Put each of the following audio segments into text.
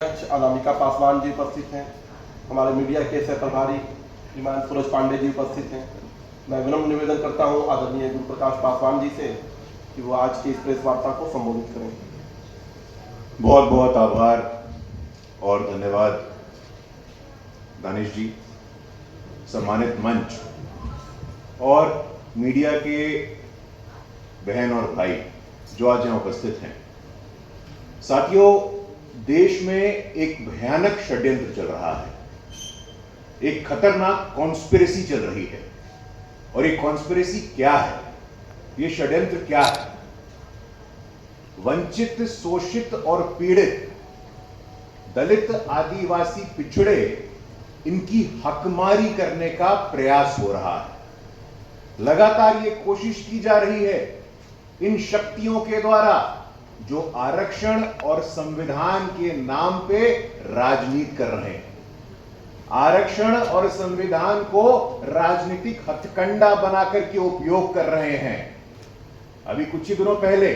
अनामिका पासवान जी उपस्थित हैं। हमारे मीडिया के सह प्रभारी श्रीमान सूरज पांडे जी उपस्थित हैं। मैं विनम्र निवेदन करता हूं आदरणीय गुरु प्रकाश पासवान जी से कि वो आज की इस प्रेस वार्ता को संबोधित करें। बहुत बहुत आभार और धन्यवाद दानिश जी, सम्मानित मंच और मीडिया के बहन और भाई जो आज यहाँ उपस्थित हैं। साथियों, देश में एक भयानक षड्यंत्र चल रहा है, एक खतरनाक कॉन्स्पिरेसी चल रही है। और ये कॉन्स्पिरेसी क्या है, ये षड्यंत्र क्या है? वंचित, शोषित और पीड़ित दलित, आदिवासी, पिछड़े, इनकी हकमारी करने का प्रयास हो रहा है। लगातार ये कोशिश की जा रही है इन शक्तियों के द्वारा जो आरक्षण और संविधान के नाम पे राजनीति कर रहे हैं, आरक्षण और संविधान को राजनीतिक हथकंडा बनाकर के उपयोग कर रहे हैं। अभी कुछ ही दिनों पहले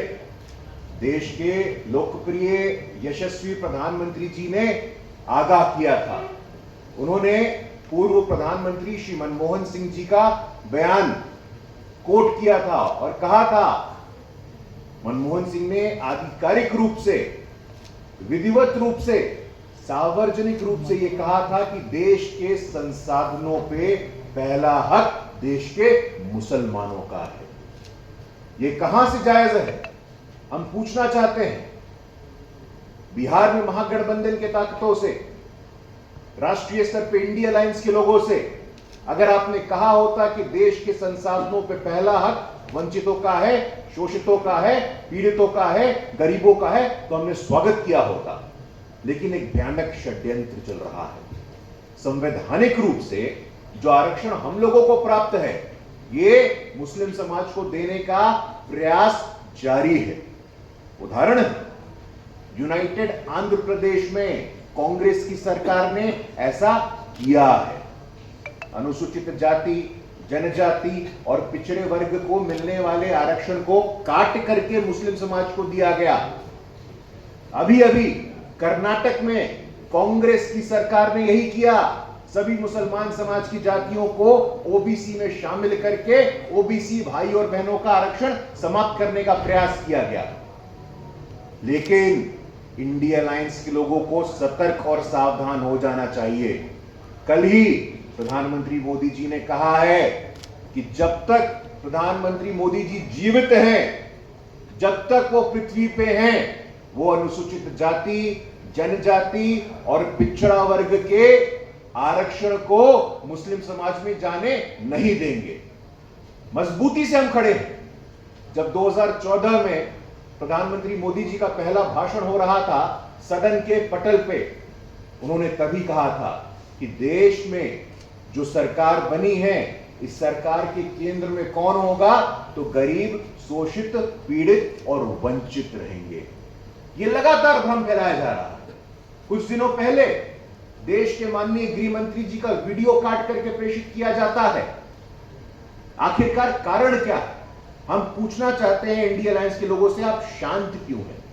देश के लोकप्रिय यशस्वी प्रधानमंत्री जी ने आगाह किया था। उन्होंने पूर्व प्रधानमंत्री श्री मनमोहन सिंह जी का बयान कोट किया था और कहा था, मनमोहन सिंह ने आधिकारिक रूप से, विधिवत रूप से, सार्वजनिक रूप से यह कहा था कि देश के संसाधनों पे पहला हक देश के मुसलमानों का है। यह कहां से जायज है, हम पूछना चाहते हैं। बिहार में महागठबंधन के ताकतों से, राष्ट्रीय स्तर पे इंडिया अलायंस के लोगों से अगर आपने कहा होता कि देश के संसाधनों पे पहला हक वंचितों का है, शोषितों का है, पीड़ितों का है, गरीबों का है, तो हमने स्वागत किया होता। लेकिन एक भयानक षड्यंत्र चल रहा है। संवैधानिक रूप से जो आरक्षण हम लोगों को प्राप्त है, ये मुस्लिम समाज को देने का प्रयास जारी है। उदाहरण है, यूनाइटेड आंध्र प्रदेश में कांग्रेस की सरकार ने ऐसा किया है। अनुसूचित जाति, जनजाति और पिछड़े वर्ग को मिलने वाले आरक्षण को काट करके मुस्लिम समाज को दिया गया। अभी अभी कर्नाटक में कांग्रेस की सरकार ने यही किया। सभी मुसलमान समाज की जातियों को ओबीसी में शामिल करके ओबीसी भाई और बहनों का आरक्षण समाप्त करने का प्रयास किया गया। लेकिन इंडिया अलायंस के लोगों को सतर्क और सावधान हो जाना चाहिए। कल ही प्रधानमंत्री मोदी जी ने कहा है कि जब तक प्रधानमंत्री मोदी जी जीवित हैं, जब तक वो पृथ्वी पे हैं, वो अनुसूचित जाति, जनजाति और पिछड़ा वर्ग के आरक्षण को मुस्लिम समाज में जाने नहीं देंगे। मजबूती से हम खड़े हैं। जब 2014 में प्रधानमंत्री मोदी जी का पहला भाषण हो रहा था सदन के पटल पे, उन्होंने तभी कहा था कि देश में जो सरकार बनी है, इस सरकार के केंद्र में कौन होगा, तो गरीब, शोषित, पीड़ित और वंचित रहेंगे। ये लगातार भ्रम फैलाया जा रहा है। कुछ दिनों पहले देश के माननीय गृह मंत्री जी का वीडियो काट करके प्रेषित किया जाता है। आखिरकार कारण क्या है? हम पूछना चाहते हैं इंडिया अलायंस के लोगों से, आप शांत क्यों हैं?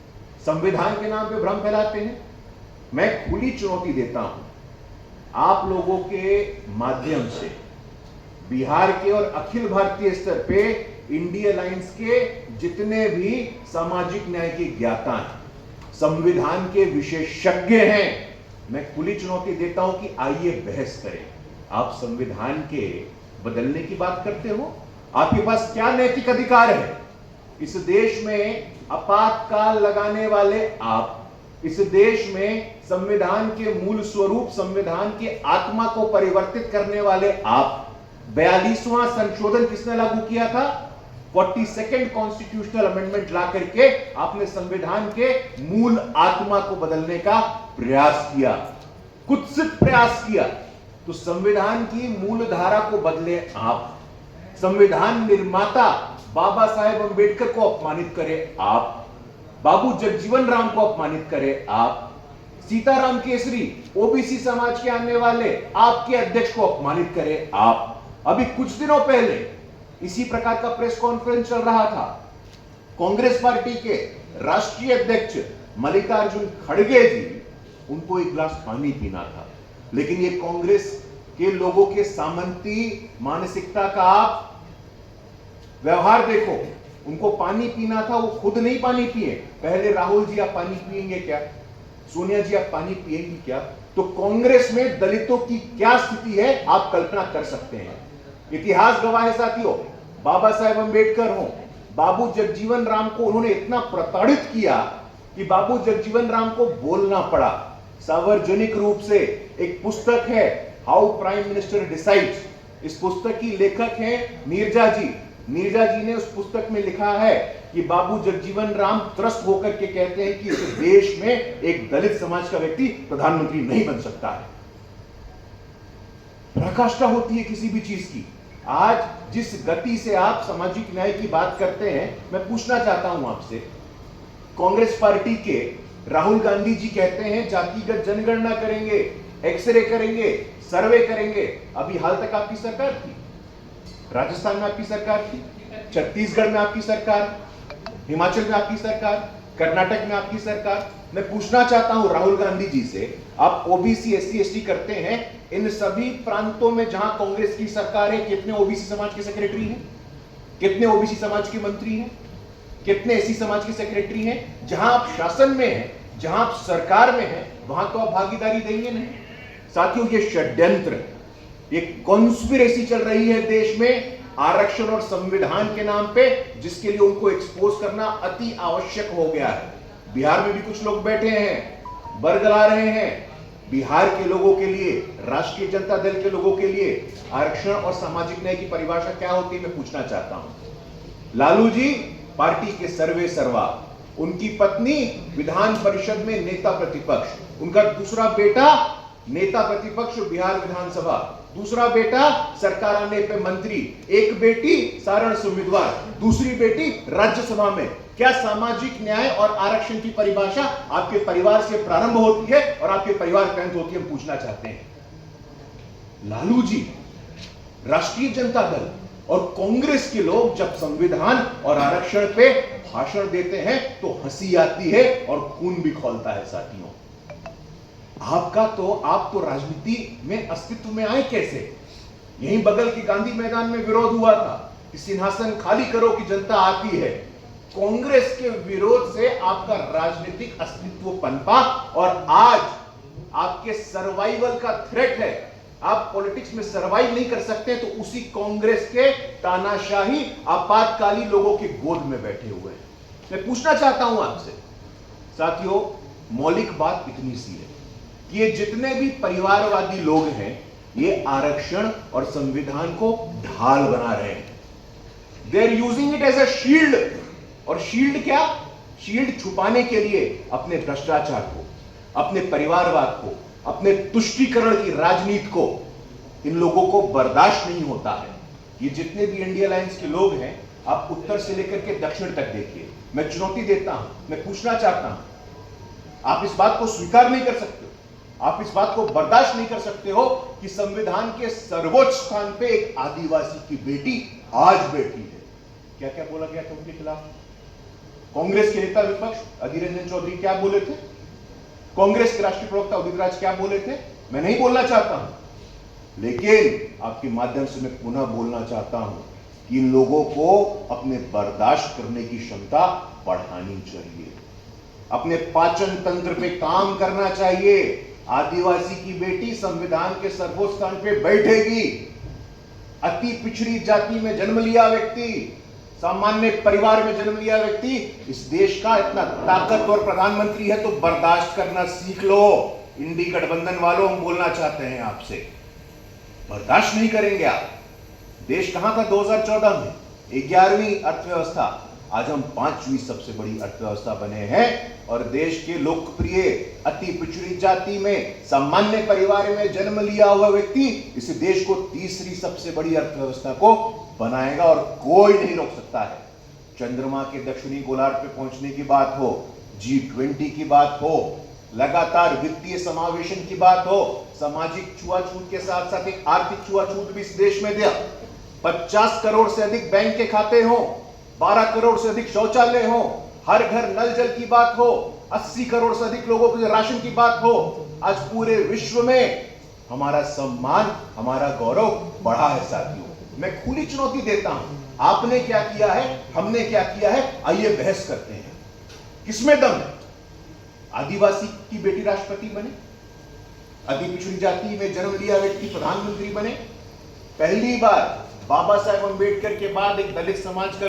संविधान के नाम पे भ्रम फैलाते हैं। मैं खुली चुनौती देता हूं, आप लोगों के माध्यम से बिहार के और अखिल भारतीय स्तर पे इंडिया अलायंस के जितने भी सामाजिक न्याय के ज्ञाता हैं, संविधान के विशेषज्ञ हैं, मैं खुली चुनौती देता हूं कि आइए बहस करें। आप संविधान के बदलने की बात करते हो, आपके पास क्या नैतिक अधिकार है? इस देश में आपातकाल लगाने वाले आप, इस देश में संविधान के मूल स्वरूप, संविधान की आत्मा को परिवर्तित करने वाले आप, 42वां संशोधन किसने लागू किया था? 42nd कॉन्स्टिट्यूशनल अमेंडमेंट ला करके आपने संविधान के मूल आत्मा को बदलने का प्रयास किया, कुत्सित प्रयास किया। तो संविधान की मूल धारा को बदले आप, संविधान निर्माता बाबा साहेब अंबेडकर को अपमानित करे आप, बाबू जगजीवन राम को अपमानित करे आप, सीताराम केसरी ओबीसी समाज के आने वाले आपके अध्यक्ष को अपमानित करे आप। अभी कुछ दिनों पहले इसी प्रकार का प्रेस कॉन्फ्रेंस चल रहा था। कांग्रेस पार्टी के राष्ट्रीय अध्यक्ष मल्लिकार्जुन खड़गे जी उनको एक गिलास पानी पीना था। लेकिन ये कांग्रेस के लोगों के सामंती मानसिकता का आप व्यवहार देखो। उनको पानी पीना था, वो खुद नहीं पानी पिए। पहले राहुल जी आप पानी पिएंगे क्या? सोनिया जी आप पानी पिएंगी क्या? तो कांग्रेस में दलितों की क्या स्थिति है आप कल्पना कर सकते हैं। इतिहास गवाह है साथियों। बाबा साहेब अंबेडकर हो, बाबू जगजीवन राम को उन्होंने इतना प्रताड़ित किया कि बाबू जगजीवन राम को बोलना पड़ा। सार्वजनिक रूप से एक पुस्तक है हाउ प्राइम मिनिस्टर डिसाइड्स। इस पुस्तक की लेखक हैं नीरजा जी। नीरजा जी ने उस पुस्तक में लिखा है कि बाबू जगजीवन राम त्रस्त होकर के कहते हैं कि इस देश में एक दलित समाज का व्यक्ति प्रधानमंत्री नहीं बन सकता है। पराकाष्ठा होती है किसी भी चीज की। आज जिस गति से आप सामाजिक न्याय की बात करते हैं, मैं पूछना चाहता हूं आपसे, कांग्रेस पार्टी के राहुल गांधी जी कहते हैं जातिगत जनगणना करेंगे, एक्सरे करेंगे, सर्वे करेंगे। अभी हाल तक आपकी सरकार थी, राजस्थान में आपकी सरकार थी, छत्तीसगढ़ में आपकी सरकार, हिमाचल में आपकी सरकार, कर्नाटक में आपकी सरकार। मैं पूछना चाहता हूं राहुल गांधी जी से, आप ओबीसी एससी एसटी करते हैं, इन सभी प्रांतों में जहां कांग्रेस की सरकार है कितने ओबीसी समाज के सेक्रेटरी हैं? कितने ओबीसी समाज के मंत्री हैं? कितने एससी समाज के सेक्रेटरी हैं? जहां आप शासन में हैं, जहां आप सरकार में हैं, वहां तो आप भागीदारी देंगे नहीं। साथियों ये षड्यंत्र, ये कॉन्स्पिरेसी चल रही है देश में आरक्षण और संविधान के नाम पे, जिसके लिए उनको एक्सपोज करना अति आवश्यक हो गया है। बिहार में भी कुछ लोग बैठे हैं, बरगला रहे हैं। बिहार के लोगों के लिए, राष्ट्रीय जनता दल के लोगों के लिए आरक्षण और सामाजिक न्याय की परिभाषा क्या होती है मैं पूछना चाहता हूं। लालू जी पार्टी के सर्वे सर्वा, उनकी पत्नी विधान परिषद में नेता प्रतिपक्ष, उनका दूसरा बेटा नेता प्रतिपक्ष बिहार विधानसभा, दूसरा बेटा सरकार आने पे मंत्री, एक बेटी सारण से उम्मीदवार, दूसरी बेटी राज्यसभा में। क्या सामाजिक न्याय और आरक्षण की परिभाषा आपके परिवार से प्रारंभ होती है और आपके परिवार पे अंत होती है? हम पूछना चाहते हैं। लालू जी, राष्ट्रीय जनता दल और कांग्रेस के लोग जब संविधान और आरक्षण पे भाषण देते हैं तो हंसी आती है और खून भी खौलता है साथियों। आप तो राजनीति में अस्तित्व में आए कैसे? यहीं बगल के गांधी मैदान में विरोध हुआ था कि सिंहासन खाली करो कि जनता आती है। कांग्रेस के विरोध से आपका राजनीतिक अस्तित्व पनपा और आज आपके सर्वाइवल का थ्रेट है। आप पॉलिटिक्स में सर्वाइव नहीं कर सकते तो उसी कांग्रेस के तानाशाही आपातकाली लोगों के गोद में बैठे हुए हैं। मैं पूछना चाहता हूं आपसे साथियों, मौलिक बात इतनी सी है कि ये जितने भी परिवारवादी लोग हैं ये आरक्षण और संविधान को ढाल बना रहे हैं। They are using it as a shield. और शील्ड क्या? शील्ड छुपाने के लिए अपने भ्रष्टाचार को, अपने परिवारवाद को, अपने तुष्टीकरण की राजनीति को। इन लोगों को बर्दाश्त नहीं होता है। ये जितने भी इंडिया अलायंस के लोग हैं, आप उत्तर से लेकर के दक्षिण तक देखिए। मैं चुनौती देता हूं, मैं पूछना चाहता हूं, आप इस बात को स्वीकार नहीं कर सकते, आप इस बात को बर्दाश्त नहीं कर सकते हो कि संविधान के सर्वोच्च स्थान पे एक आदिवासी की बेटी आज बैठी है। क्या क्या बोला गया था उनके खिलाफ? कांग्रेस के नेता विपक्ष अधीर रंजन चौधरी क्या बोले थे? कांग्रेस के राष्ट्रीय प्रवक्ता उदित राज क्या बोले थे? मैं नहीं बोलना चाहता हूं, लेकिन आपके माध्यम से मैं पुनः बोलना चाहता हूं कि इन लोगों को अपने बर्दाश्त करने की क्षमता बढ़ानी चाहिए, अपने पाचन तंत्र पे काम करना चाहिए। आदिवासी की बेटी संविधान के सर्वोच्च स्थान पे बैठेगी। अति पिछड़ी जाति में जन्म लिया व्यक्ति, सामान्य परिवार में जन्म लिया व्यक्ति इस देश का इतना ताकतवर प्रधानमंत्री है तो बर्दाश्त करना सीख लो। इंडी गठबंधन वालों, हम बोलना चाहते हैं आपसे, बर्दाश्त नहीं करेंगे आप। देश कहां था 2014 में? 11वीं अर्थव्यवस्था, आज हम 5वीं सबसे बड़ी अर्थव्यवस्था बने हैं। और देश के लोकप्रिय अति पिछड़ी जाति में सामान्य परिवार में जन्म लिया हुआ व्यक्ति इस देश को तीसरी सबसे बड़ी अर्थव्यवस्था को बनाएगा और कोई नहीं रोक सकता है। चंद्रमा के दक्षिणी गोलार्ध पे पहुंचने की बात हो, G20 की बात हो, लगातार वित्तीय समावेशन की बात हो, सामाजिक छुआछूत के साथ साथ एक आर्थिक छुआछूत भी इस देश में दिया। 50 करोड़ से अधिक बैंक के खाते हो, 12 करोड़ से अधिक शौचालय हो, हर घर नल जल की बात हो, 80 करोड़ से अधिक लोगों के राशन की बात हो, आज पूरे विश्व में हमारा सम्मान, हमारा गौरव बढ़ा है। साथियों, मैं खुली चुनौती देता हूं, आपने क्या किया है, हमने क्या किया है, आइए बहस करते हैं। किसमें दम है? आदिवासी की बेटी राष्ट्रपति बने, अति पिछड़ी जाति में जन्म लिया व्यक्ति प्रधानमंत्री बने, पहली बार बाबा साहेब अंबेडकर के बाद एक दलित समाज का